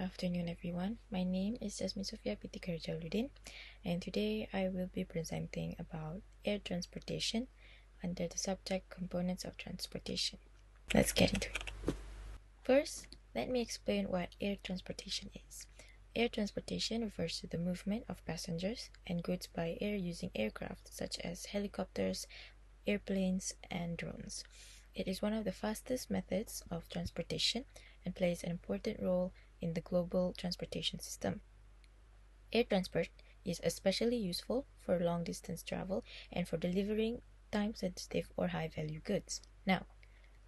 afternoon, everyone. My name is Jasmine Sofia Pitikar Jaludin, and today I will be presenting about air transportation under the subject Components of Transportation. Let's get into it. First, let me explain what air transportation is. Air transportation refers to the movement of passengers and goods by air using aircraft such as helicopters, airplanes, and drones. It is one of the fastest methods of transportation and plays an important role in the global transportation system. Air transport is especially useful for long-distance travel and for delivering time-sensitive or high-value goods. Now,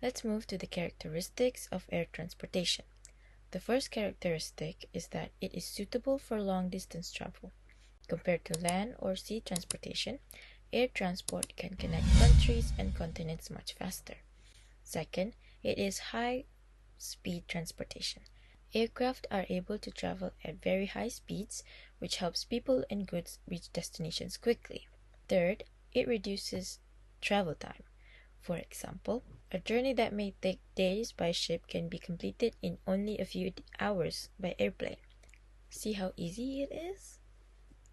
let's move to the characteristics of air transportation. The first characteristic is that it is suitable for long-distance travel. Compared to land or sea transportation, air transport can connect countries and continents much faster. Second, it is high-speed transportation. Aircraft are able to travel at very high speeds, which helps people and goods reach destinations quickly. Third, it reduces travel time. For example, a journey that may take days by ship can be completed in only a few hours by airplane. See how easy it is?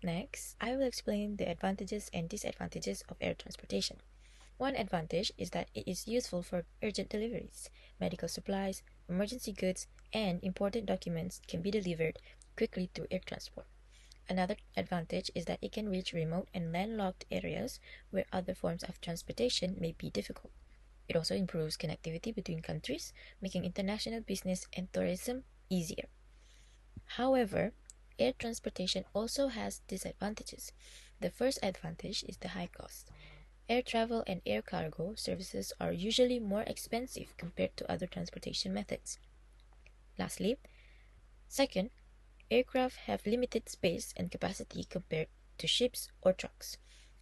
Next, I will explain the advantages and disadvantages of air transportation. One advantage is that it is useful for urgent deliveries. Medical supplies, emergency goods, and important documents can be delivered quickly through air transport. Another advantage is that it can reach remote and landlocked areas where other forms of transportation may be difficult. It also improves connectivity between countries, making international business and tourism easier. However, air transportation also has disadvantages. The first advantage is the high cost. Air travel and air cargo services are usually more expensive compared to other transportation methods. Lastly, second, aircraft have limited space and capacity compared to ships or trucks.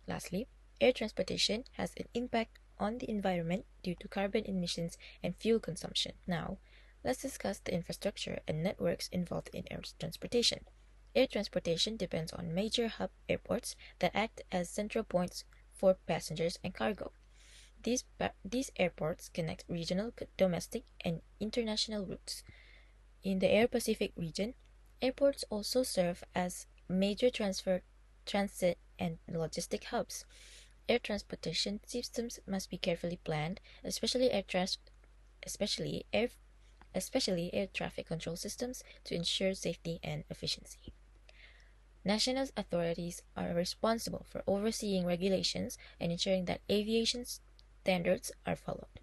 Lastly, air transportation has an impact on the environment due to carbon emissions and fuel consumption. Now, let's discuss the infrastructure and networks involved in air transportation. Air transportation depends on major hub airports that act as central points for passengers and cargo. These airports connect regional, domestic, and international routes. In the Air-Pacific region, airports also serve as major transit, and logistic hubs. Air transportation systems must be carefully planned, especially air traffic control systems to ensure safety and efficiency. National authorities are responsible for overseeing regulations and ensuring that aviation standards are followed.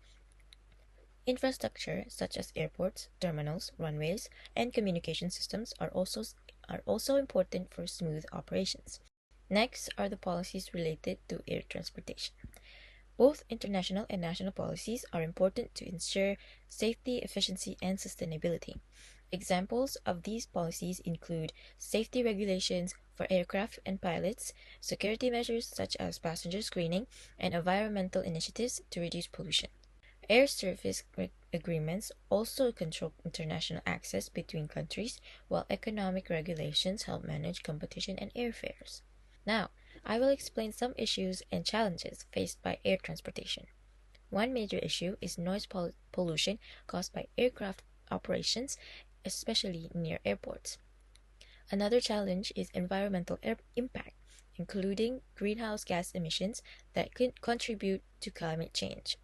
Infrastructure such as airports, terminals, runways, and communication systems are also important for smooth operations. Next are the policies related to air transportation. Both international and national policies are important to ensure safety, efficiency, and sustainability. Examples of these policies include safety regulations for aircraft and pilots, security measures such as passenger screening, and environmental initiatives to reduce pollution. Air service agreements also control international access between countries, while economic regulations help manage competition and airfares. Now, I will explain some issues and challenges faced by air transportation. One major issue is noise pollution caused by aircraft operations, especially near airports. Another challenge is environmental impact, including greenhouse gas emissions that can contribute to climate change.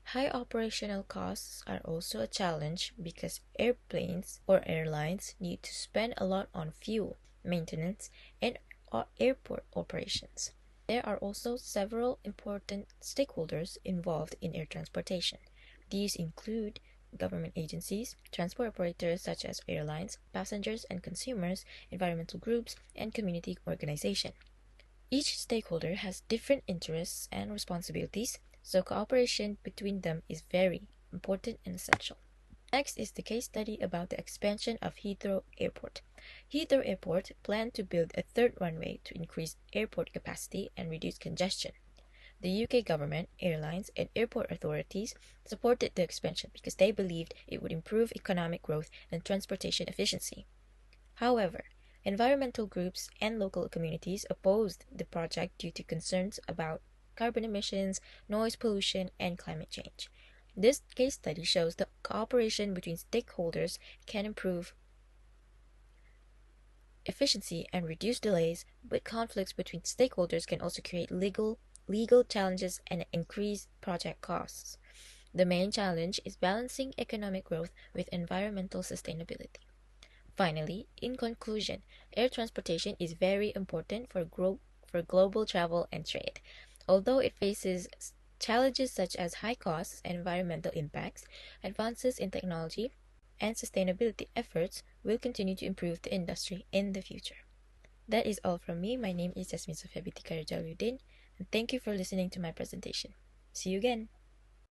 High operational costs are also a challenge because airplanes or airlines need to spend a lot on fuel, maintenance, and airport operations. There are also several important stakeholders involved in air transportation. These include government agencies, transport operators such as airlines, passengers and consumers, environmental groups, and community organizations. Each stakeholder has different interests and responsibilities, so cooperation between them is very important and essential. Next is the case study about the expansion of Heathrow Airport. Heathrow Airport planned to build a third runway to increase airport capacity and reduce congestion. The UK government, airlines, and airport authorities supported the expansion because they believed it would improve economic growth and transportation efficiency. However, environmental groups and local communities opposed the project due to concerns about carbon emissions, noise pollution, and climate change. This case study shows that cooperation between stakeholders can improve efficiency and reduce delays, but conflicts between stakeholders can also create legal challenges and increase project costs. The main challenge is balancing economic growth with environmental sustainability. Finally, in conclusion, air transportation is very important for global travel and trade. Although it faces challenges such as high costs and environmental impacts, advances in technology and sustainability efforts will continue to improve the industry in the future. That is all from me. My name is Jasmine Sofia Binti Karajaluddin, and thank you for listening to my presentation. See you again.